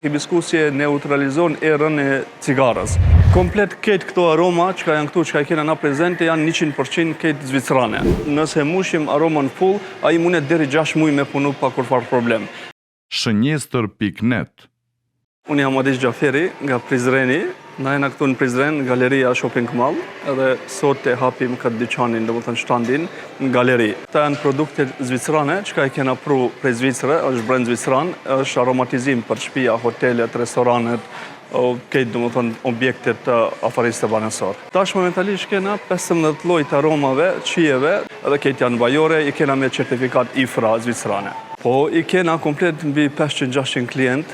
Hibiskusi neutralizon erën e cigarës. Komplet këtë këto aroma që janë këtu, që kena na prezente, janë 100% këtë zvicrane. Nëse mushim aromën full, ai mundet deri 6 muaj me punu pa kurfar problem. Shënjestër.net. Unë jam Adis Gjaferi nga Prizreni. Na jena këtu në Prizren, Galeria Shopping Mall, edhe sot e hapim këtë dyqanin, domethënë shtandin në galeri. Këta janë produkte zvicrane, që e kena pru prej Zvicre, është brend zvicran, është aromatizim për shtëpia, hotelet, restoranet, këtë domethënë objektet afariste banesor. Tash momentalisht kena 15 lloj të aromave, qijeve, edhe këtë janë bajore, i kena me certifikat IFRA zvicrane. Po i kena komplet mbi 500-600 klient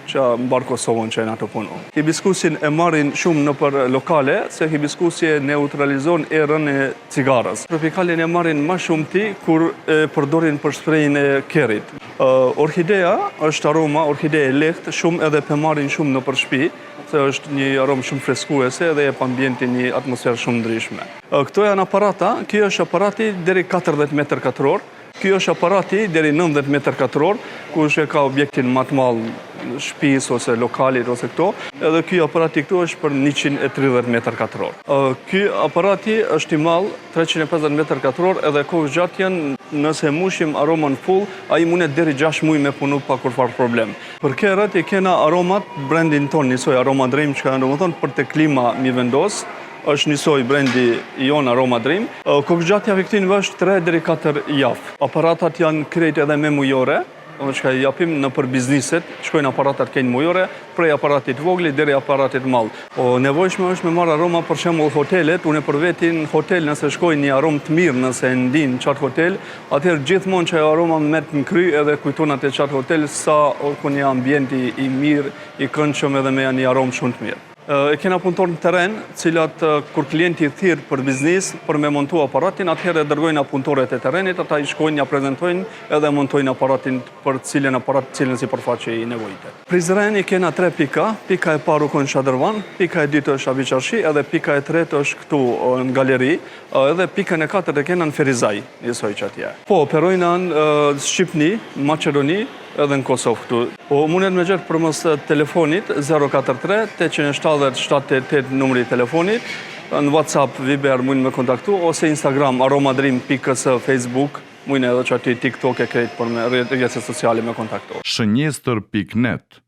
që mbar Kosovën që e në të punu. Hibiskusin e marrin shumë në për lokale, se hibiskusi neutralizon erën e cigarës. Tropikalin e marrin ma shumë ti, kur përdorin për sprejin e kerit. Orhidea është aroma, orhidea e lehtë, shumë edhe për marrin shumë në për shpi, se është një aromë shumë freskuese dhe e pa ambientin një atmosferë shumë ndryshme. Këto janë aparata, kjo është aparati deri 40 m2, kjo është aparati deri 90 m2, ku është ka objektin më të madh shtëpis ose lokalit ose këto, edhe ky aparati këtu është për 130 m2. Ky aparati është i madh 350 m2 edhe kohë gjatë janë, nëse mushim aromën full, ai mundet deri 6 muaj me punu pa kurfar problem. Për kerët i kena aromat brendin ton, njësoj Aroma Dream, që ka domethënë për të klima mi vendos, është njësoj brendi jon Aroma Dream. Kohëgjatja këtin është 3 deri 4 javë. Aparatat janë krejt edhe me mujore, që i japim në për bizniset, shkojnë aparatat kejnë mujore, prej aparatit vogli deri aparatit mall. Nevojshme është me marrë aroma për shembull hotelet, unë për vetin hotel nëse shkojnë një aromë të mirë, nëse ndin qatë hotel, atëherë gjithmonë që aroma met në kry edhe kujton atë qatë hotel sa ku një ambienti i mirë, i këndshëm edhe me një aromë shumë të mirë. E kena punëtor në teren, cilat kur klienti thirr për biznis, për me montu aparatin, atëherë dërgojnë punëtorët e terenit, ata i shkojnë, ja prezentojnë edhe montojnë aparatin për cilën si përfaqe i nevojitet. Prizren i kena 3 pika, pika e parë u konë Shadërvan, pika e dytë është Abiqarshi, edhe pika e tretë është këtu në galeri, edhe pikën e 4 e kena në Ferizaj, njësoj që atje. Po, operojnë në Shqipni, Macedoni, edhe në Kosovë këtu. Mundet me gjerë përmes telefonit 043-870-788 numri telefonit, në WhatsApp, Viber mund me kontaktu, ose Instagram, aromadream.ks, Facebook, mund edhe që ati TikTok e krejt për me rrjetet sociale me kontaktu. Shënjestër.net.